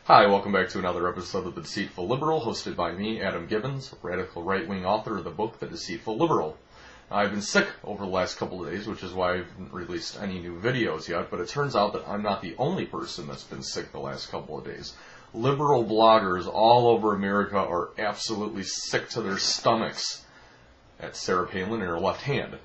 Hi, welcome back to another episode of The Deceitful Liberal, hosted by me, Adam Gibbons, radical right-wing author of the book The Deceitful Liberal. I've been sick over the last couple of days, which is why I haven't released any new videos yet, but it turns out that I'm not the only person that's been sick the last couple of days. Liberal bloggers all over America are absolutely sick to their stomachs at Sarah Palin in her left hand.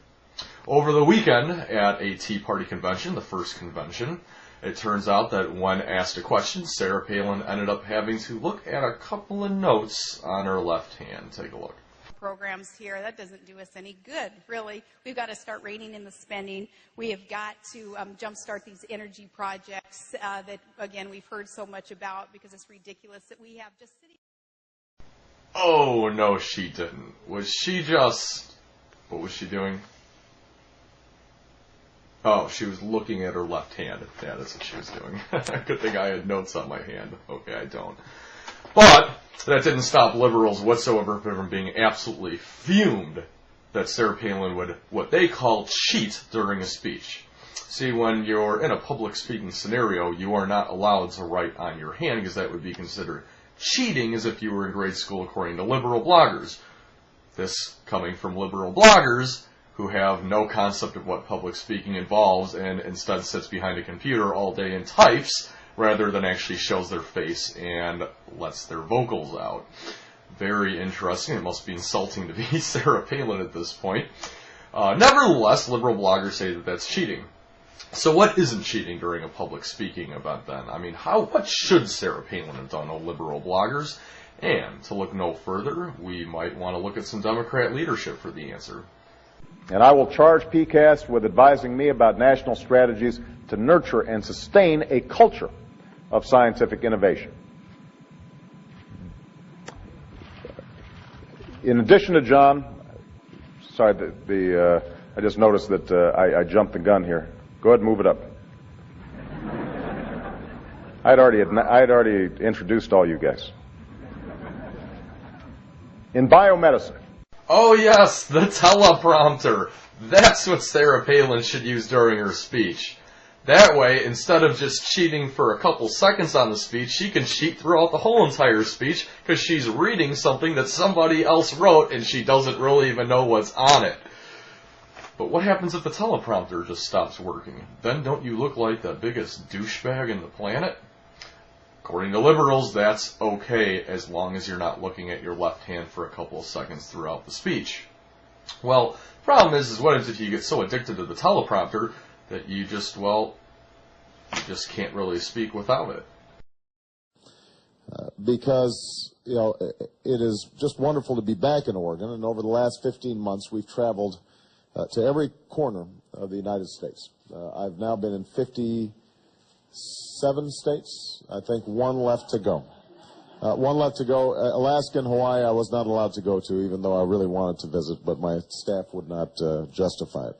Over the weekend at a Tea Party convention, the first convention, it turns out that when asked a question, Sarah Palin ended up having to look at a couple of notes on her left hand. Take a look. Programs here, that doesn't do us any good, really. We've got to start reining in the spending. We have got to jumpstart these energy projects that, again, we've heard so much about because it's ridiculous that we have just sitting. Oh, no, she didn't. Was she just... What was she doing? Oh, she was looking at her left hand. Yeah, that's what she was doing. Good thing I had notes on my hand. Okay, I don't. But that didn't stop liberals whatsoever from being absolutely fumed that Sarah Palin would, what they call, cheat during a speech. See, when you're in a public speaking scenario, you are not allowed to write on your hand because that would be considered cheating as if you were in grade school according to liberal bloggers. This coming from liberal bloggers who have no concept of what public speaking involves and instead sits behind a computer all day and types rather than actually shows their face and lets their vocals out. Very interesting. It must be insulting to be Sarah Palin at this point. Nevertheless, liberal bloggers say that that's cheating. So what isn't cheating during a public speaking event then? I mean, what should Sarah Palin have done, liberal bloggers? And to look no further, we might want to look at some Democrat leadership for the answer. And I will charge PCAST with advising me about national strategies to nurture and sustain a culture of scientific innovation. In addition to John, sorry, I just noticed that I jumped the gun here. Go ahead and move it up. I'd already introduced all you guys. In biomedicine. Oh yes, the teleprompter. That's what Sarah Palin should use during her speech. That way, instead of just cheating for a couple seconds on the speech, she can cheat throughout the whole entire speech because she's reading something that somebody else wrote and she doesn't really even know what's on it. But what happens if the teleprompter just stops working? Then don't you look like the biggest douchebag in the planet? According to liberals, that's okay as long as you're not looking at your left hand for a couple of seconds throughout the speech. Well, the problem is what if you get so addicted to the teleprompter that you just can't really speak without it? Because, it is just wonderful to be back in Oregon, and over the last 15 months we've traveled to every corner of the United States. I've now been in 57 states. I think one left to go. Alaska and Hawaii I was not allowed to go to, even though I really wanted to visit, but my staff would not justify it.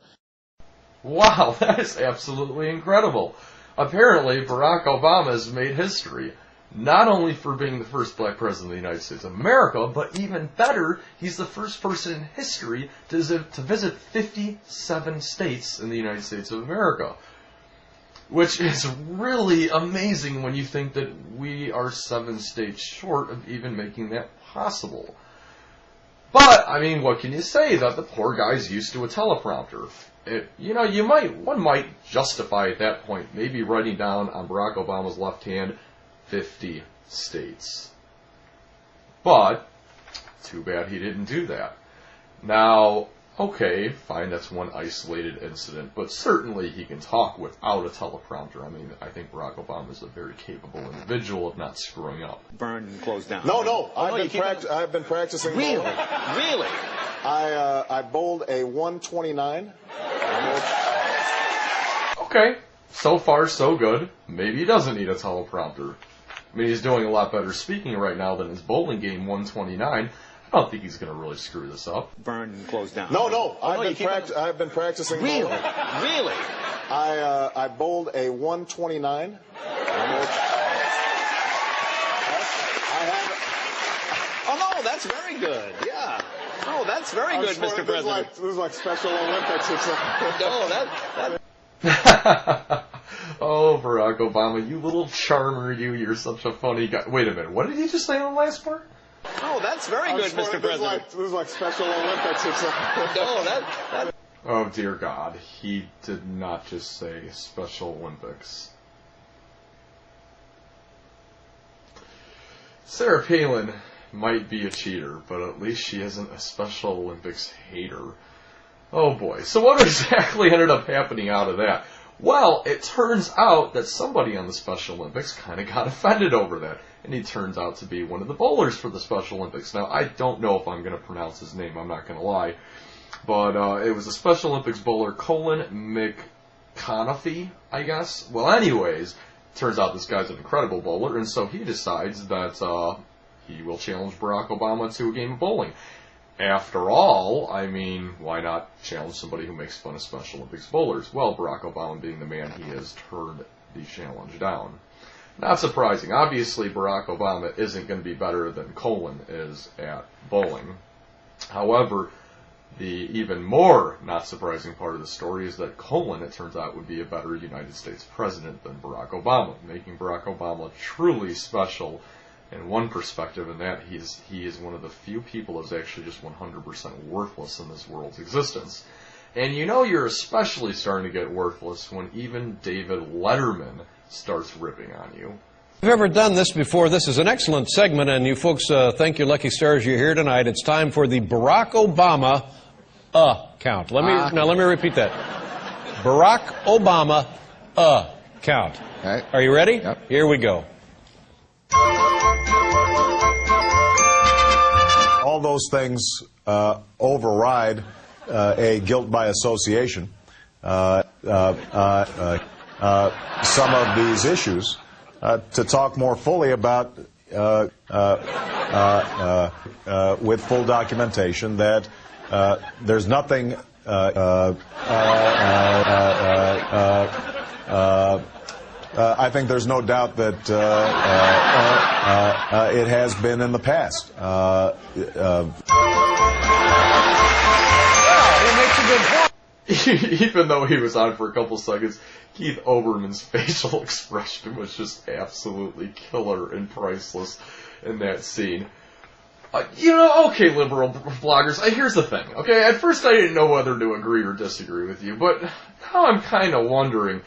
Wow, that is absolutely incredible. Apparently, Barack Obama has made history, not only for being the first black president of the United States of America, but even better, he's the first person in history to visit 57 states in the United States of America. Which is really amazing when you think that we are 7 states short of even making that possible. But, I mean, what can you say? That the poor guy's used to a teleprompter. One might justify at that point maybe writing down on Barack Obama's left hand 50 states. But, too bad he didn't do that. Now, okay, fine, that's one isolated incident, but certainly he can talk without a teleprompter. I mean, I think Barack Obama is a very capable individual of not screwing up. Burn and close down. No, I've been practicing. Really? Really? I bowled a 129. Okay, so far so good. Maybe he doesn't need a teleprompter. I mean, he's doing a lot better speaking right now than his bowling game 129. I don't think he's going to really screw this up. Burn and close down. No, I've been practicing. Really? Bowling. Really? I bowled a 129. Oh no, that's very good. Yeah. Oh, that's very good, Mr. President. This is like Special Olympics or something. No, that Oh, Barack Obama, you little charmer, you. You're such a funny guy. Wait a minute. What did he just say on the last part? Oh, that's very good, Mr. President. This is like Special Olympics. It's like No, that. Oh, dear God. He did not just say Special Olympics. Sarah Palin might be a cheater, but at least she isn't a Special Olympics hater. Oh boy. So what exactly ended up happening out of that? Well, it turns out that somebody on the Special Olympics kind of got offended over that. And he turns out to be one of the bowlers for the Special Olympics. Now, I don't know if I'm going to pronounce his name. I'm not going to lie. But it was a Special Olympics bowler, Colin McConaughey, I guess. Well, anyways, turns out this guy's an incredible bowler, and so he decides that he will challenge Barack Obama to a game of bowling. After all, I mean, why not challenge somebody who makes fun of Special Olympics bowlers? Well, Barack Obama, being the man he is, turned the challenge down. Not surprising. Obviously, Barack Obama isn't going to be better than Colin is at bowling. However, the even more not surprising part of the story is that Colin, it turns out, would be a better United States president than Barack Obama, making Barack Obama truly special in one perspective, in that he is one of the few people who's actually just 100% worthless in this world's existence. And you know you're especially starting to get worthless when even David Letterman starts ripping on you. If you've ever done this before, this is an excellent segment, and you folks thank your lucky stars you're here tonight. It's time for the Barack Obama count. Let me repeat that. Barack Obama count. Okay. Are you ready? Yep. Here we go. all those things override a guilt by association. Some of these issues to talk more fully about with full documentation that there's nothing I think there's no doubt that it has been in the past. He makes a good point. Even though he was on for a couple seconds, Keith Olbermann's facial expression was just absolutely killer and priceless in that scene. Okay, liberal bloggers, here's the thing, okay? At first I didn't know whether to agree or disagree with you, but now I'm kind of wondering,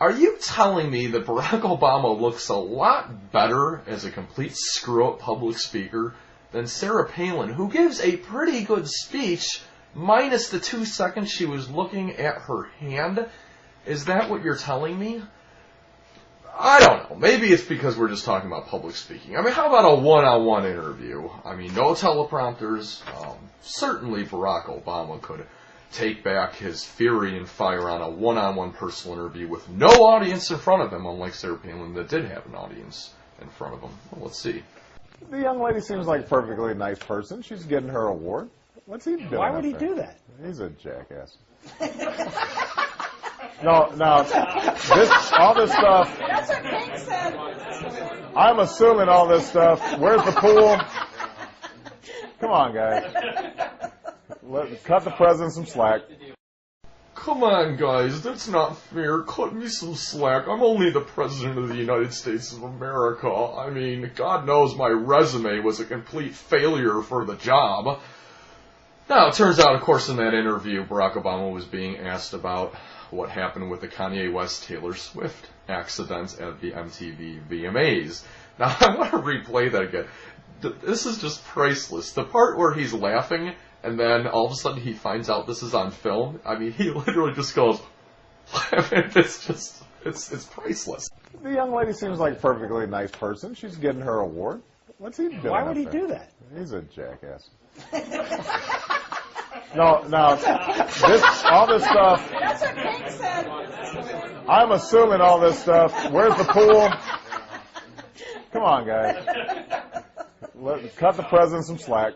are you telling me that Barack Obama looks a lot better as a complete screw-up public speaker than Sarah Palin, who gives a pretty good speech, minus the 2 seconds she was looking at her hand? Is that what you're telling me? I don't know. Maybe it's because we're just talking about public speaking. I mean, how about a one-on-one interview? I mean, no teleprompters. Certainly Barack Obama could take back his fury and fire on a one-on-one personal interview with no audience in front of him, unlike Sarah Palin that did have an audience in front of him. Well, let's see. The young lady seems like a perfectly nice person. She's getting her award. What's he doing? Why would he do that? He's a jackass. No, all this stuff. That's what Hank said. I'm assuming all this stuff. Where's the pool? Come on, guys. Cut the president some slack. Come on, guys, that's not fair. Cut me some slack. I'm only the President of the United States of America. I mean, God knows my resume was a complete failure for the job. Now, it turns out, of course, in that interview, Barack Obama was being asked about what happened with the Kanye West-Taylor Swift accident at the MTV VMAs. Now, I want to replay that again. This is just priceless. The part where he's laughing, and then all of a sudden he finds out this is on film. I mean, he literally just goes, I mean, it's priceless. The young lady seems like a perfectly nice person. She's getting her award. What's he doing? Why would he do that? He's a jackass. All this stuff. That's what Hank said. I'm assuming all this stuff. Where's the pool? Come on, guys. Cut the president some slack.